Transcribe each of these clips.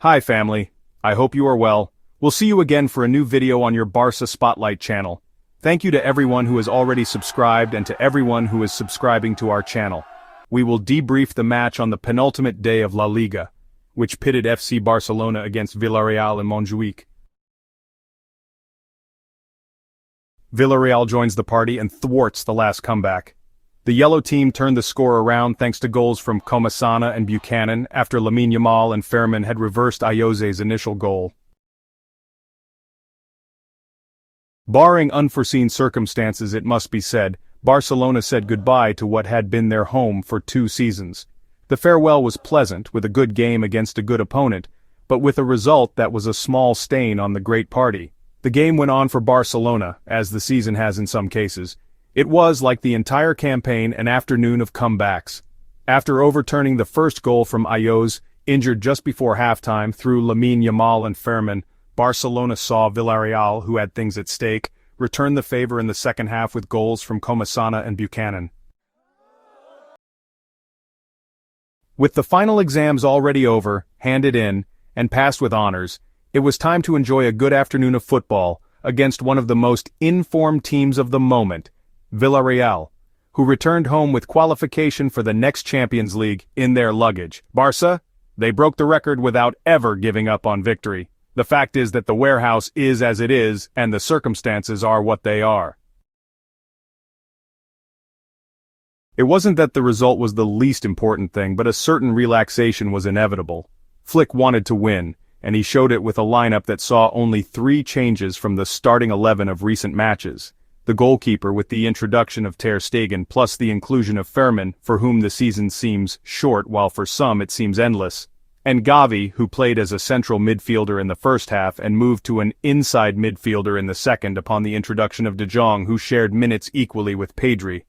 Hi family, I hope you are well. We'll see you again for a new video on your Barça SpotLight channel. Thank you to everyone who has already subscribed and to everyone who is subscribing to our channel. We will debrief the match on the penultimate day of La Liga, which pitted FC Barcelona against Villarreal in Montjuïc. Villarreal joins the party and thwarts the last comeback. The yellow team turned the score around thanks to goals from Comesaña and Buchanan after Lamine Yamal and Fermín had reversed Ayoze's initial goal. Barring unforeseen circumstances, it must be said, Barcelona said goodbye to what had been their home for 2 seasons. The farewell was pleasant, with a good game against a good opponent, but with a result that was a small stain on the great party. The game went on for Barcelona, as the season has in some cases. It was, like the entire campaign, an afternoon of comebacks. After overturning the first goal from Ayoze, injured just before halftime through Lamine Yamal and Fermín, Barcelona saw Villarreal, who had things at stake, return the favor in the second half with goals from Comesaña and Buchanan. With the final exams already over, handed in, and passed with honors, it was time to enjoy a good afternoon of football against one of the most informed teams of the moment, Villarreal, who returned home with qualification for the next Champions League in their luggage. Barça? They broke the record without ever giving up on victory. The fact is that the warehouse is as it is, and the circumstances are what they are. It wasn't that the result was the least important thing, but a certain relaxation was inevitable. Flick wanted to win, and he showed it with a lineup that saw only 3 changes from the starting 11 of recent matches. The goalkeeper with the introduction of Ter Stegen plus the inclusion of Fermín, for whom the season seems short while for some it seems endless, and Gavi, who played as a central midfielder in the first half and moved to an inside midfielder in the second upon the introduction of De Jong, who shared minutes equally with Pedri.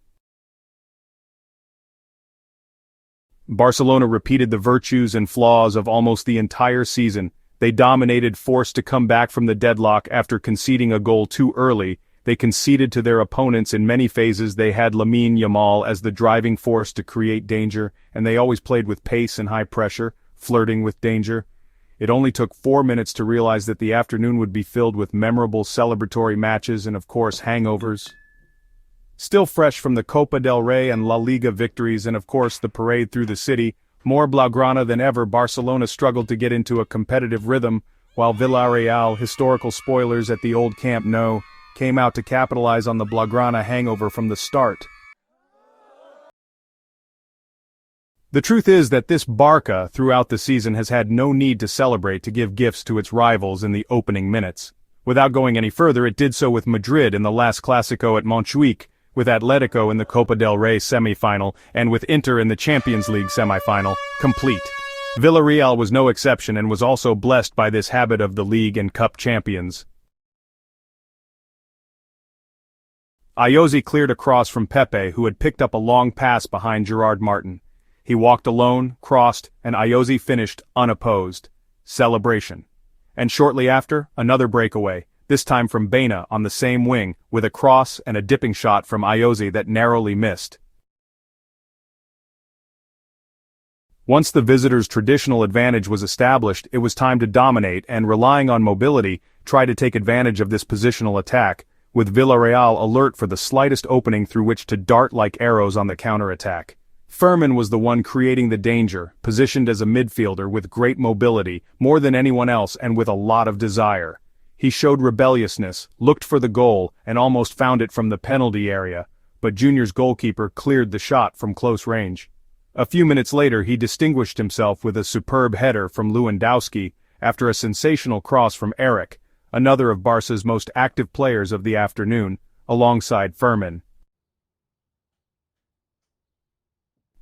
Barcelona repeated the virtues and flaws of almost the entire season. They dominated, forced to come back from the deadlock after conceding a goal too early. They conceded to their opponents in many phases. They had Lamine Yamal as the driving force to create danger, and they always played with pace and high pressure, flirting with danger. It only took 4 minutes to realize that the afternoon would be filled with memorable celebratory matches and of course hangovers. Still fresh from the Copa del Rey and La Liga victories and of course the parade through the city, more blaugrana than ever, Barcelona struggled to get into a competitive rhythm, while Villarreal, historical spoilers at the old Camp Nou, came out to capitalize on the blaugrana hangover from the start. The truth is that this Barca throughout the season has had no need to celebrate to give gifts to its rivals in the opening minutes. Without going any further, it did so with Madrid in the last Clásico at Montjuïc, with Atletico in the Copa del Rey semi-final, and with Inter in the Champions League semi-final, complete. Villarreal was no exception and was also blessed by this habit of the league and cup champions. Ayoze cleared a cross from Pepe, who had picked up a long pass behind Gerard Martin. He walked alone, crossed, and Ayoze finished unopposed. Celebration. And shortly after, another breakaway, this time from Baena on the same wing, with a cross and a dipping shot from Ayoze that narrowly missed. Once the visitors' traditional advantage was established, it was time to dominate and, relying on mobility, try to take advantage of this positional attack, with Villarreal alert for the slightest opening through which to dart like arrows on the counter-attack. Fermín was the one creating the danger, positioned as a midfielder with great mobility, more than anyone else and with a lot of desire. He showed rebelliousness, looked for the goal, and almost found it from the penalty area, but Junior's goalkeeper cleared the shot from close range. A few minutes later he distinguished himself with a superb header from Lewandowski, after a sensational cross from Eric, another of Barca's most active players of the afternoon, alongside Fermín.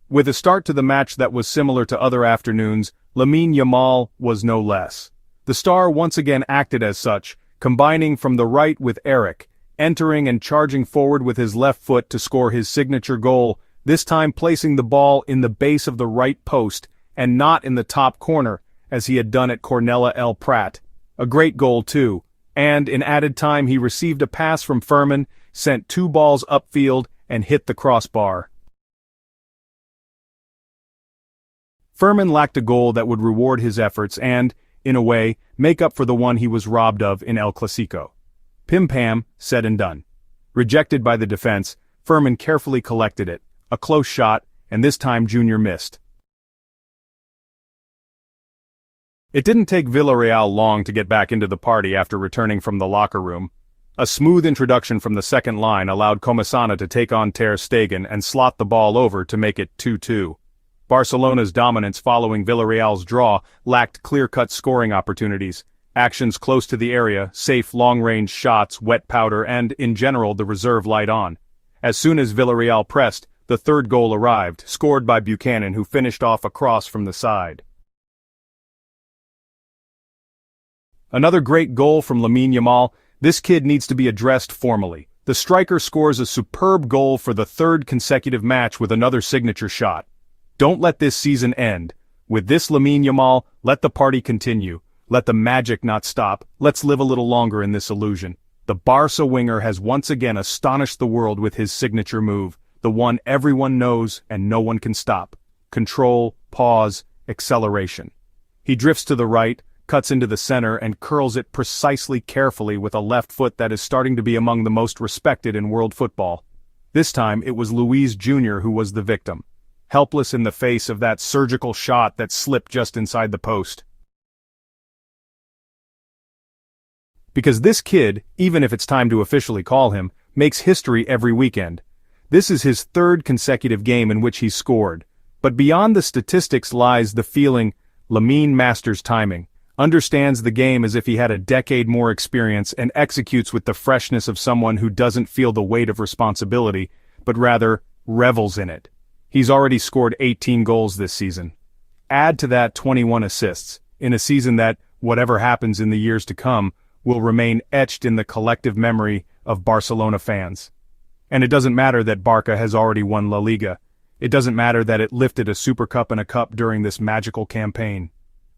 With a start to the match that was similar to other afternoons, Lamine Yamal was no less. The star once again acted as such, combining from the right with Eric, entering and charging forward with his left foot to score his signature goal, this time placing the ball in the base of the right post, and not in the top corner, as he had done at Cornellà El Prat. A great goal too, and in added time he received a pass from Fermín, sent 2 balls upfield, and hit the crossbar. Fermín lacked a goal that would reward his efforts and, in a way, make up for the one he was robbed of in El Clasico. Pim-pam, said and done. Rejected by the defense, Fermín carefully collected it, a close shot, and this time Junior missed. It didn't take Villarreal long to get back into the party after returning from the locker room. A smooth introduction from the second line allowed Comesaña to take on Ter Stegen and slot the ball over to make it 2-2. Barcelona's dominance following Villarreal's draw lacked clear-cut scoring opportunities. Actions close to the area, safe long-range shots, wet powder and, in general, the reserve light on. As soon as Villarreal pressed, the third goal arrived, scored by Buchanan who finished off a cross from the side. Another great goal from Lamine Yamal. This kid needs to be addressed formally. The striker scores a superb goal for the third consecutive match with another signature shot. Don't let this season end. With this Lamine Yamal, let the party continue. Let the magic not stop. Let's live a little longer in this illusion. The Barca winger has once again astonished the world with his signature move, the one everyone knows and no one can stop. Control, pause, acceleration. He drifts to the right, cuts into the center and curls it precisely carefully with a left foot that is starting to be among the most respected in world football. This time it was Luis Jr. who was the victim, helpless in the face of that surgical shot that slipped just inside the post. Because this kid, even if it's time to officially call him, makes history every weekend. This is his third consecutive game in which he's scored. But beyond the statistics lies the feeling. Lamine masters timing, understands the game as if he had a decade more experience and executes with the freshness of someone who doesn't feel the weight of responsibility, but rather revels in it. He's already scored 18 goals this season. Add to that 21 assists, in a season that, whatever happens in the years to come, will remain etched in the collective memory of Barcelona fans. And it doesn't matter that Barca has already won La Liga. It doesn't matter that it lifted a Super Cup and a Cup during this magical campaign.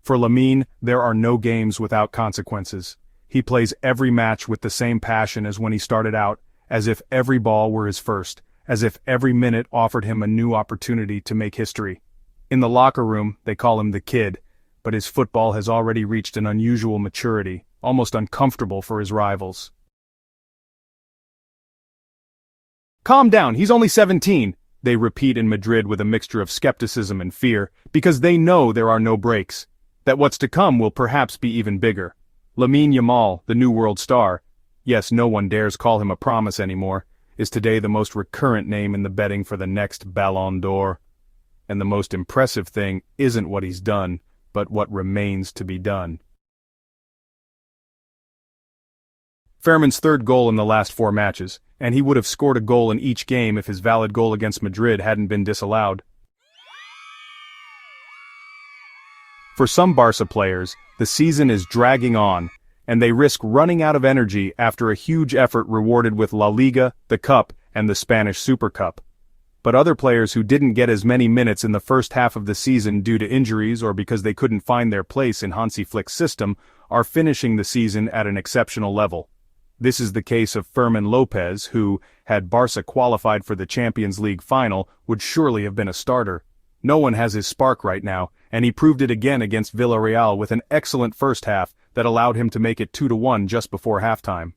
For Lamine, there are no games without consequences. He plays every match with the same passion as when he started out, as if every ball were his first, as if every minute offered him a new opportunity to make history. In the locker room, they call him the kid, but his football has already reached an unusual maturity, almost uncomfortable for his rivals. Calm down, he's only 17, they repeat in Madrid with a mixture of skepticism and fear, because they know there are no breaks. That what's to come will perhaps be even bigger. Lamine Yamal, the new world star, yes, no one dares call him a promise anymore, is today the most recurrent name in the betting for the next Ballon d'Or. And the most impressive thing isn't what he's done, but what remains to be done. Fermín's third goal in the last 4 matches, and he would have scored a goal in each game if his valid goal against Madrid hadn't been disallowed. For some Barca players, the season is dragging on, and they risk running out of energy after a huge effort rewarded with La Liga, the Cup, and the Spanish Super Cup. But other players who didn't get as many minutes in the first half of the season due to injuries or because they couldn't find their place in Hansi Flick's system are finishing the season at an exceptional level. This is the case of Fermín López, who, had Barca qualified for the Champions League final, would surely have been a starter. No one has his spark right now, and he proved it again against Villarreal with an excellent first half that allowed him to make it 2-1 just before halftime.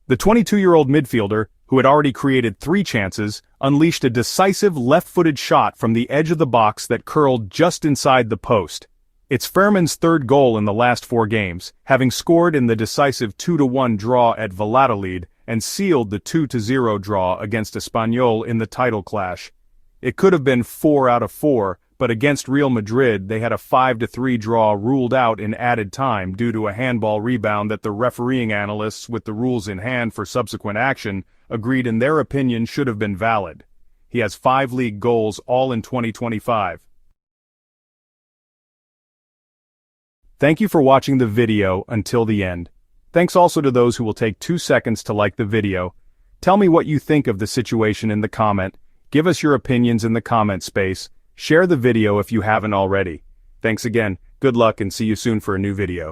The 22-year-old midfielder, who had already created 3 chances, unleashed a decisive left-footed shot from the edge of the box that curled just inside the post. It's Fermín's third goal in the last 4 games, having scored in the decisive 2-1 draw at Valladolid and sealed the 2-0 draw against Espanyol in the title clash. It could have been 4 out of 4, but against Real Madrid they had a 5-3 draw ruled out in added time due to a handball rebound that the refereeing analysts with the rules in hand for subsequent action agreed in their opinion should have been valid. He has 5 league goals all in 2025. Thank you for watching the video until the end. Thanks also to those who will take 2 seconds to like the video. Tell me what you think of the situation in the comment. Give us your opinions in the comment space. Share the video if you haven't already. Thanks again, good luck and see you soon for a new video.